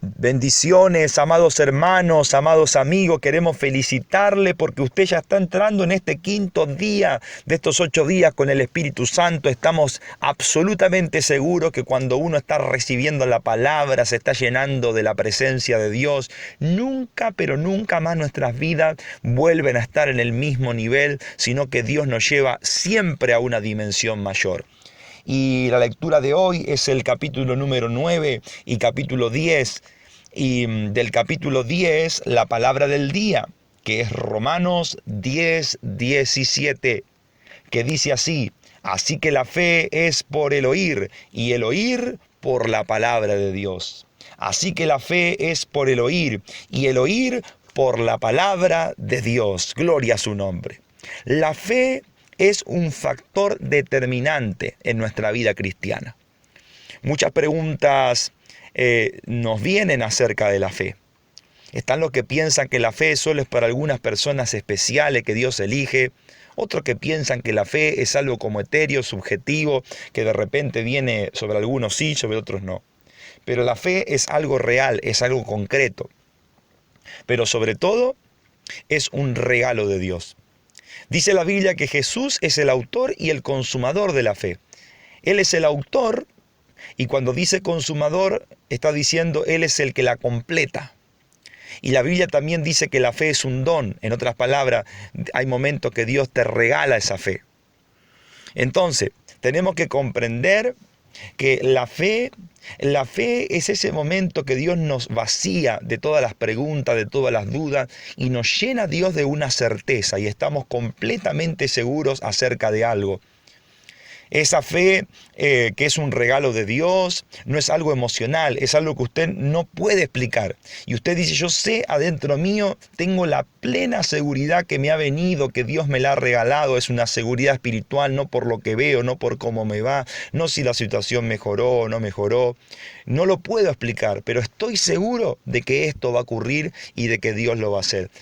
Bendiciones, amados hermanos, amados amigos, queremos felicitarle porque usted ya está entrando en este quinto día de estos 8 días con el Espíritu Santo. Estamos absolutamente seguros que cuando uno está recibiendo la palabra, se está llenando de la presencia de Dios, nunca, pero nunca más nuestras vidas vuelven a estar en el mismo nivel, sino que Dios nos lleva siempre a una dimensión mayor. Y la lectura de hoy es el capítulo número 9 y capítulo 10. Y del capítulo 10, la palabra del día, que es Romanos 10:17, que dice así: así que la fe es por el oír, y el oír por la palabra de Dios. Así que la fe es por el oír, y el oír por la palabra de Dios. Gloria a su nombre. La fe es un factor determinante en nuestra vida cristiana. Muchas preguntas nos vienen acerca de la fe. Están los que piensan que la fe solo es para algunas personas especiales que Dios elige. Otros que piensan que la fe es algo como etéreo, subjetivo, que de repente viene sobre algunos sí, sobre otros no. Pero la fe es algo real, es algo concreto. Pero sobre todo es un regalo de Dios. Dice la Biblia que Jesús es el autor y el consumador de la fe. Él es el autor y cuando dice consumador está diciendo Él es el que la completa. Y la Biblia también dice que la fe es un don. En otras palabras, hay momentos que Dios te regala esa fe. Entonces, tenemos que comprender que la fe es ese momento que Dios nos vacía de todas las preguntas, de todas las dudas y nos llena Dios de una certeza y estamos completamente seguros acerca de algo. Esa fe que es un regalo de Dios, no es algo emocional, es algo que usted no puede explicar. Y usted dice, yo sé adentro mío, tengo la plena seguridad que me ha venido, que Dios me la ha regalado. Es una seguridad espiritual, no por lo que veo, no por cómo me va, no si la situación mejoró o no mejoró. No lo puedo explicar, pero estoy seguro de que esto va a ocurrir y de que Dios lo va a hacer.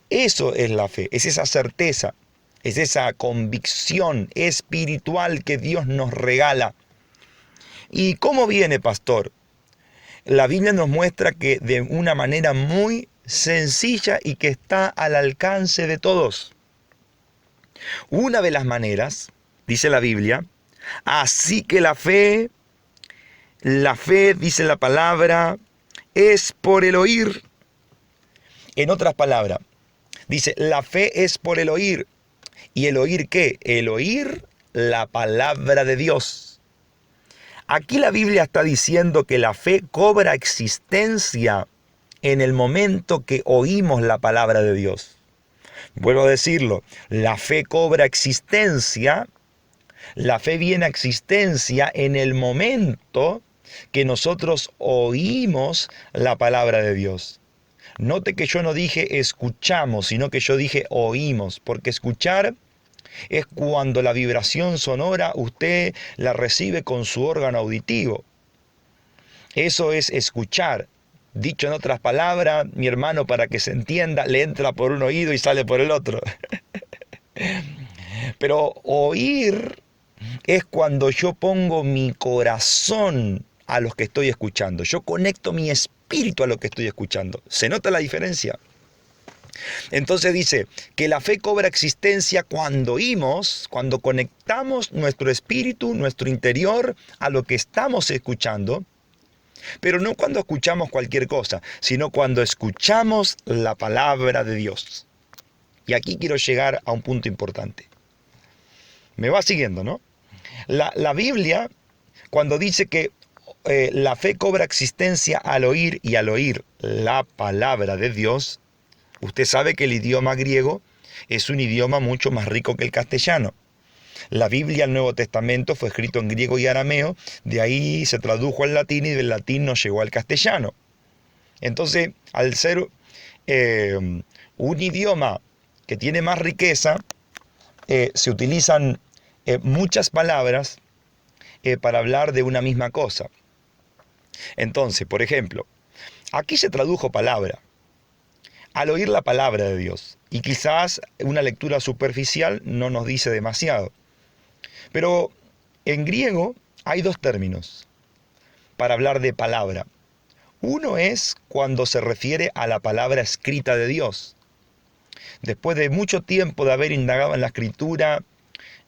Eso es la fe, es esa certeza. Es esa convicción espiritual que Dios nos regala. ¿Y cómo viene, pastor? La Biblia nos muestra que de una manera muy sencilla y que está al alcance de todos. Una de las maneras, dice la Biblia, así que la fe, dice la palabra, es por el oír. En otras palabras, dice, la fe es por el oír. ¿Y el oír qué? El oír la palabra de Dios. Aquí la Biblia está diciendo que la fe cobra existencia en el momento que oímos la palabra de Dios. Vuelvo a decirlo, la fe cobra existencia, la fe viene a existencia en el momento que nosotros oímos la palabra de Dios. Note que yo no dije escuchamos, sino que yo dije oímos, porque escuchar es cuando la vibración sonora usted la recibe con su órgano auditivo. Eso es escuchar. Dicho en otras palabras, mi hermano, para que se entienda, le entra por un oído y sale por el otro. Pero oír es cuando yo pongo mi corazón a lo que estoy escuchando. Yo conecto mi espíritu a lo que estoy escuchando. ¿Se nota la diferencia? Entonces dice que la fe cobra existencia cuando oímos, cuando conectamos nuestro espíritu, nuestro interior a lo que estamos escuchando, pero no cuando escuchamos cualquier cosa, sino cuando escuchamos la palabra de Dios. Y aquí quiero llegar a un punto importante. Me va siguiendo, ¿no? La Biblia, cuando dice que la fe cobra existencia al oír y al oír la palabra de Dios, usted sabe que el idioma griego es un idioma mucho más rico que el castellano. La Biblia, el Nuevo Testamento, fue escrito en griego y arameo, de ahí se tradujo al latín y del latín nos llegó al castellano. Entonces, al ser un idioma que tiene más riqueza, se utilizan muchas palabras para hablar de una misma cosa. Entonces, por ejemplo, aquí se tradujo palabra. Al oír la palabra de Dios, y quizás una lectura superficial no nos dice demasiado, pero en griego hay dos términos para hablar de palabra. Uno es cuando se refiere a la palabra escrita de Dios. Después de mucho tiempo de haber indagado en la Escritura,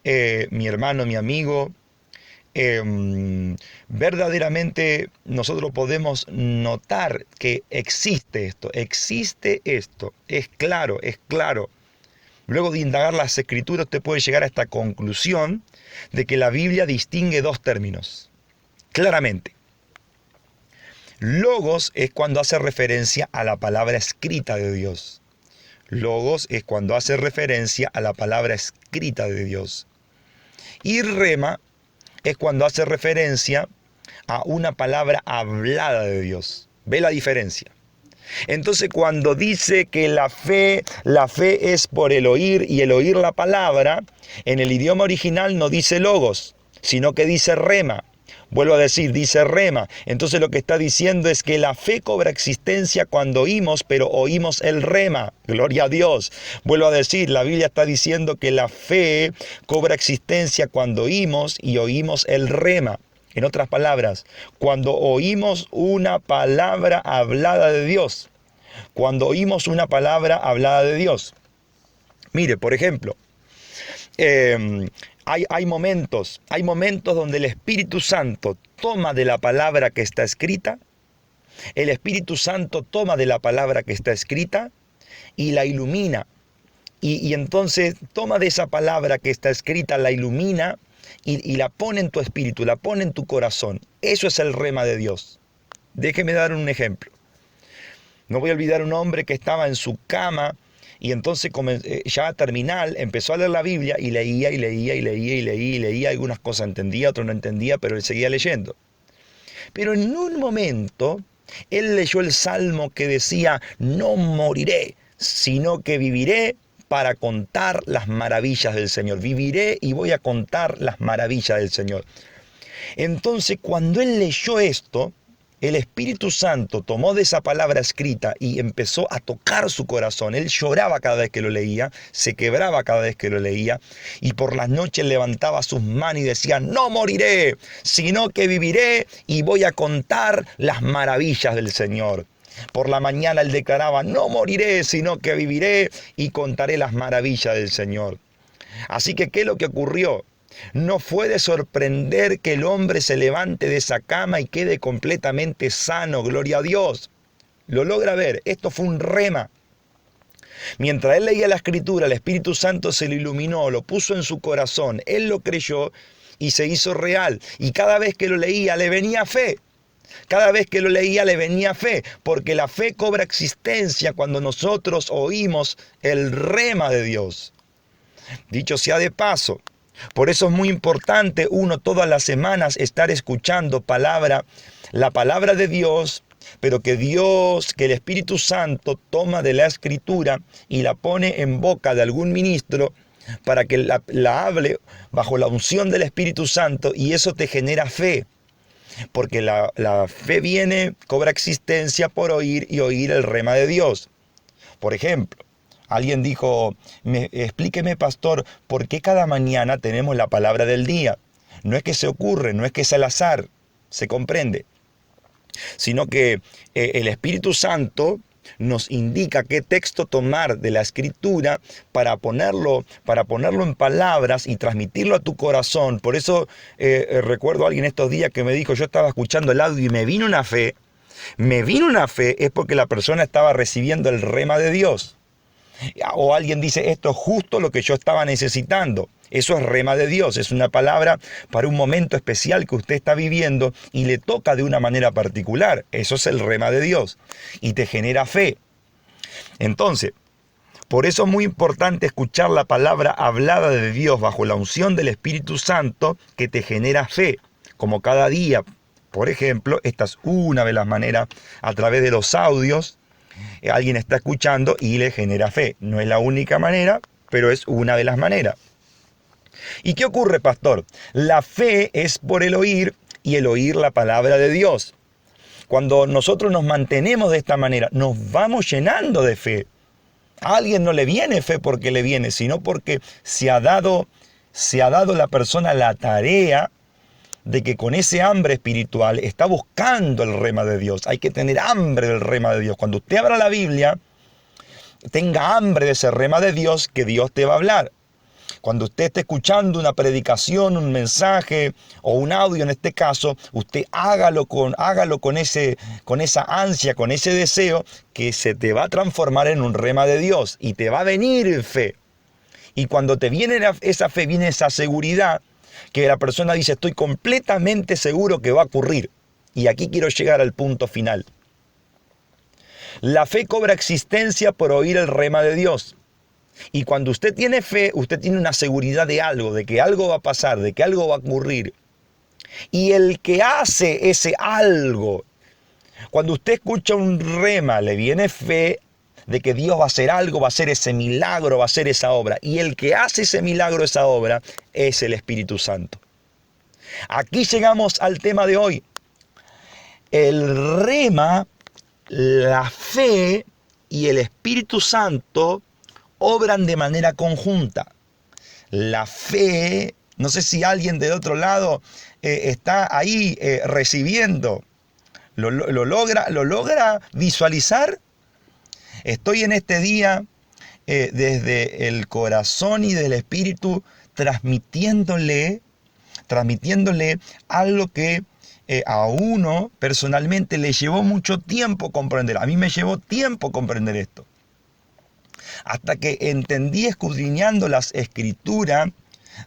mi hermano, mi amigo, verdaderamente nosotros podemos notar que existe esto, es claro, es claro. Luego de indagar las Escrituras, usted puede llegar a esta conclusión de que la Biblia distingue dos términos, claramente. Logos es cuando hace referencia a la palabra escrita de Dios. Logos es cuando hace referencia a la palabra escrita de Dios. Y rema es cuando hace referencia a una palabra hablada de Dios. ¿Ve la diferencia? Entonces, cuando dice que la fe es por el oír y el oír la palabra, en el idioma original no dice logos, sino que dice rema. Vuelvo a decir, dice rema. Entonces lo que está diciendo es que la fe cobra existencia cuando oímos, pero oímos el rema. Gloria a Dios. Vuelvo a decir, la Biblia está diciendo que la fe cobra existencia cuando oímos y oímos el rema. En otras palabras, cuando oímos una palabra hablada de Dios. Cuando oímos una palabra hablada de Dios. Mire, por ejemplo, hay momentos donde el Espíritu Santo toma de la palabra que está escrita, el Espíritu Santo toma de la palabra que está escrita y la ilumina. Y entonces toma de esa palabra que está escrita, la ilumina y la pone en tu espíritu, la pone en tu corazón. Eso es el rema de Dios. Déjeme dar un ejemplo. No voy a olvidar un hombre que estaba en su cama y entonces ya terminal empezó a leer la Biblia y leía y leía y leía y leía y leía. Algunas cosas entendía, otras no entendía, pero él seguía leyendo. Pero en un momento él leyó el salmo que decía: no moriré, sino que viviré para contar las maravillas del Señor. Viviré y voy a contar las maravillas del Señor. Entonces, cuando él leyó esto, el Espíritu Santo tomó de esa palabra escrita y empezó a tocar su corazón. Él lloraba cada vez que lo leía, se quebraba cada vez que lo leía, y por las noches levantaba sus manos y decía: no moriré, sino que viviré y voy a contar las maravillas del Señor. Por la mañana él declaraba: no moriré, sino que viviré y contaré las maravillas del Señor. Así que, ¿qué es lo que ocurrió? No fue de sorprender que el hombre se levante de esa cama y quede completamente sano, gloria a Dios. Lo logra ver, esto fue un rema. Mientras él leía la Escritura, el Espíritu Santo se lo iluminó, lo puso en su corazón, él lo creyó y se hizo real. Y cada vez que lo leía le venía fe. Cada vez que lo leía le venía fe, porque la fe cobra existencia cuando nosotros oímos el rema de Dios. Dicho sea de paso, por eso es muy importante uno todas las semanas estar escuchando la palabra de Dios, pero que el Espíritu Santo toma de la Escritura y la pone en boca de algún ministro para que la hable bajo la unción del Espíritu Santo, y eso te genera fe. Porque la fe cobra existencia por oír y oír el rema de Dios. Por ejemplo, alguien dijo: explíqueme, pastor, ¿por qué cada mañana tenemos la palabra del día? No es que se ocurre, no es que es al azar, se comprende, sino que el Espíritu Santo nos indica qué texto tomar de la Escritura para ponerlo en palabras y transmitirlo a tu corazón. Por eso recuerdo a alguien estos días que me dijo: yo estaba escuchando el audio y me vino una fe, es porque la persona estaba recibiendo el rema de Dios. O alguien dice: esto es justo lo que yo estaba necesitando. Eso es rema de Dios, es una palabra para un momento especial que usted está viviendo y le toca de una manera particular. Eso es el rema de Dios y te genera fe. Entonces, por eso es muy importante escuchar la palabra hablada de Dios bajo la unción del Espíritu Santo, que te genera fe, como cada día. Por ejemplo, esta es una de las maneras, a través de los audios. Alguien está escuchando y le genera fe. No es la única manera, pero es una de las maneras. ¿Y qué ocurre, pastor? La fe es por el oír y el oír la palabra de Dios. Cuando nosotros nos mantenemos de esta manera, nos vamos llenando de fe. A alguien no le viene fe porque le viene, sino porque se ha dado la persona la tarea de que con ese hambre espiritual está buscando el rema de Dios. Hay que tener hambre del rema de Dios. Cuando usted abra la Biblia, tenga hambre de ese rema de Dios, que Dios te va a hablar. Cuando usted esté escuchando una predicación, un mensaje o un audio en este caso, usted hágalo con esa ansia, con ese deseo, que se te va a transformar en un rema de Dios y te va a venir fe. Y cuando te viene esa fe, viene esa seguridad, que la persona dice, estoy completamente seguro que va a ocurrir. Y aquí quiero llegar al punto final. La fe cobra existencia por oír el rema de Dios. Y cuando usted tiene fe, usted tiene una seguridad de algo, de que algo va a pasar, de que algo va a ocurrir. Y el que hace ese algo, cuando usted escucha un rema, le viene fe de que Dios va a hacer algo, va a hacer ese milagro, va a hacer esa obra. Y el que hace ese milagro, esa obra, es el Espíritu Santo. Aquí llegamos al tema de hoy. El rema, la fe y el Espíritu Santo obran de manera conjunta. La fe, no sé si alguien del otro lado está ahí recibiendo, lo logra visualizar. Estoy en este día desde el corazón y del Espíritu transmitiéndole algo que a uno personalmente le llevó mucho tiempo comprender. A mí me llevó tiempo comprender esto. Hasta que entendí, escudriñando las Escrituras,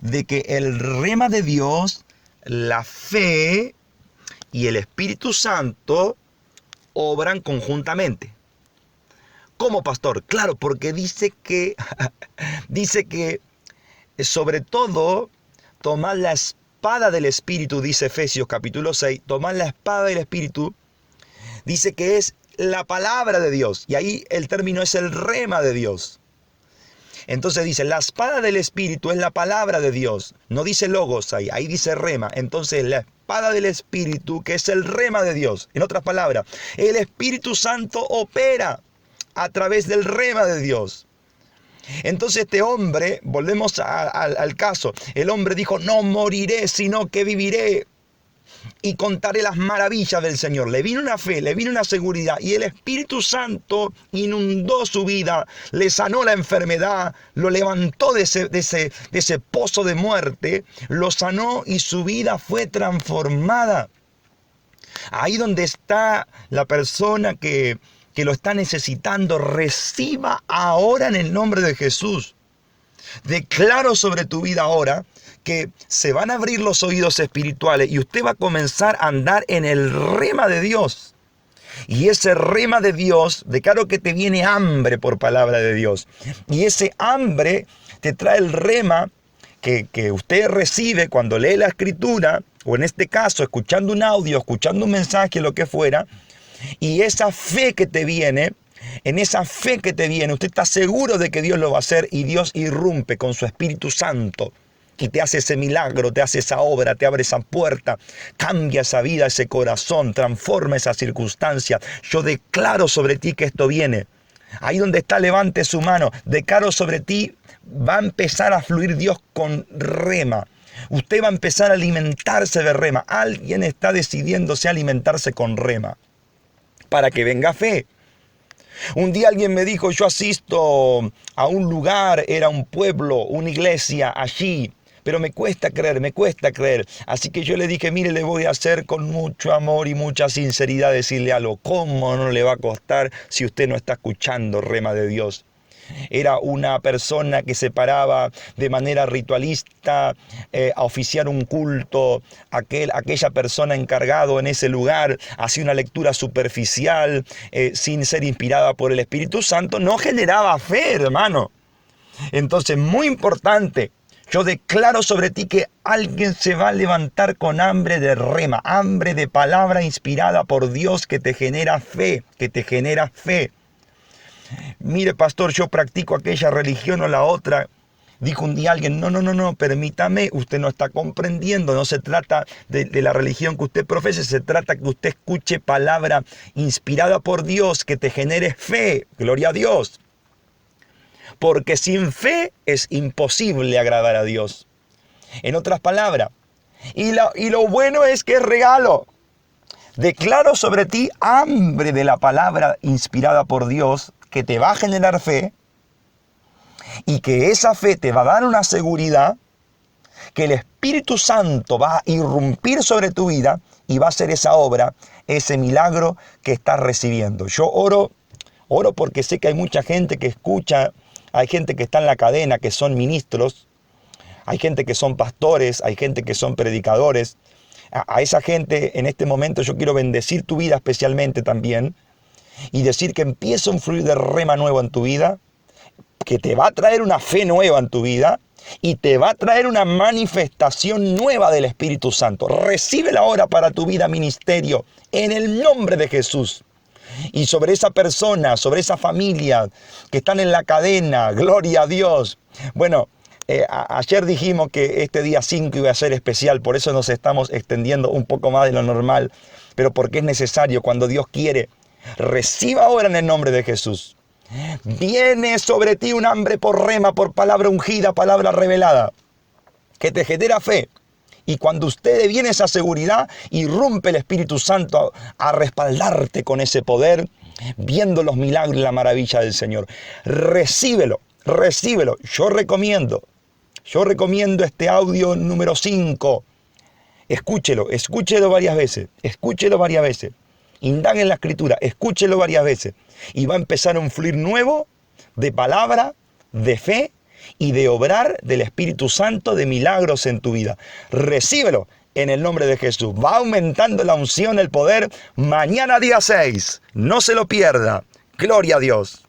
de que el rema de Dios, la fe y el Espíritu Santo obran conjuntamente. ¿Cómo, pastor? Claro, porque dice que sobre todo tomad la espada del Espíritu, dice Efesios capítulo 6, tomad la espada del Espíritu, dice que es la palabra de Dios, y ahí el término es el rema de Dios. Entonces dice, la espada del Espíritu es la palabra de Dios, no dice logos ahí dice rema. Entonces la espada del Espíritu, que es el rema de Dios, en otras palabras, el Espíritu Santo opera a través del rema de Dios. Entonces este hombre, volvemos al caso, el hombre dijo, no moriré, sino que viviré y contaré las maravillas del Señor. Le vino una fe, le vino una seguridad, y el Espíritu Santo inundó su vida, le sanó la enfermedad, lo levantó de ese pozo de muerte, lo sanó y su vida fue transformada. Ahí donde está la persona que lo está necesitando, reciba ahora en el nombre de Jesús. Declaro sobre tu vida ahora que se van a abrir los oídos espirituales y usted va a comenzar a andar en el rema de Dios. Y ese rema de Dios, declaro que te viene hambre por palabra de Dios. Y ese hambre te trae el rema que usted recibe cuando lee la Escritura, o en este caso escuchando un audio, escuchando un mensaje, lo que fuera. Y esa fe que te viene, en esa fe que te viene, usted está seguro de que Dios lo va a hacer, y Dios irrumpe con su Espíritu Santo y te hace ese milagro, te hace esa obra, te abre esa puerta, cambia esa vida, ese corazón, transforma esa circunstancia. Yo declaro sobre ti que esto viene. Ahí donde está, levante su mano. Declaro sobre ti, va a empezar a fluir Dios con rema. Usted va a empezar a alimentarse de rema. Alguien está decidiéndose a alimentarse con rema para que venga fe. Un día alguien me dijo, yo asisto a un lugar, era un pueblo, una iglesia allí, pero me cuesta creer. Así que yo le dije, mire, le voy a hacer con mucho amor y mucha sinceridad decirle algo. ¿Cómo no le va a costar si usted no está escuchando rema de Dios? Era una persona que se paraba de manera ritualista a oficiar un culto. Aquella persona encargado en ese lugar hacía una lectura superficial, sin ser inspirada por el Espíritu Santo. No generaba fe, hermano. Entonces, muy importante, yo declaro sobre ti que alguien se va a levantar con hambre de rema, hambre de palabra inspirada por Dios, que te genera fe, Mire, pastor, yo practico aquella religión o la otra. Dijo un día alguien, no, permítame, usted no está comprendiendo. No se trata de la religión que usted profese, se trata que usted escuche palabra inspirada por Dios, que te genere fe. Gloria a Dios. Porque sin fe es imposible agradar a Dios. En otras palabras, Y lo bueno es que es regalo. Declaro sobre ti hambre de la palabra inspirada por Dios, que te va a generar fe, y que esa fe te va a dar una seguridad, que el Espíritu Santo va a irrumpir sobre tu vida y va a hacer esa obra, ese milagro que estás recibiendo. Yo oro porque sé que hay mucha gente que escucha, hay gente que está en la cadena, que son ministros, hay gente que son pastores, hay gente que son predicadores. A esa gente en este momento yo quiero bendecir tu vida especialmente también y decir que empieza un fluir de rema nuevo en tu vida, que te va a traer una fe nueva en tu vida y te va a traer una manifestación nueva del Espíritu Santo. Recíbela ahora para tu vida, ministerio, en el nombre de Jesús. Y sobre esa persona, sobre esa familia que están en la cadena, gloria a Dios. Bueno, ayer dijimos que este día 5 iba a ser especial, por eso nos estamos extendiendo un poco más de lo normal, pero porque es necesario, cuando Dios quiere. Reciba ahora en el nombre de Jesús. Viene sobre ti un hambre por rema, por palabra ungida, palabra revelada, que te genera fe. Y cuando usted viene esa seguridad, irrumpe el Espíritu Santo a respaldarte con ese poder, viendo los milagros y la maravilla del Señor. Recíbelo, recíbelo. Yo recomiendo este audio número 5. Escúchelo varias veces, Indague en la Escritura, escúchelo varias veces. Y va a empezar un fluir nuevo de palabra, de fe y de obrar del Espíritu Santo, de milagros en tu vida. Recíbelo en el nombre de Jesús. Va aumentando la unción, el poder. Mañana día 6. No se lo pierda. Gloria a Dios.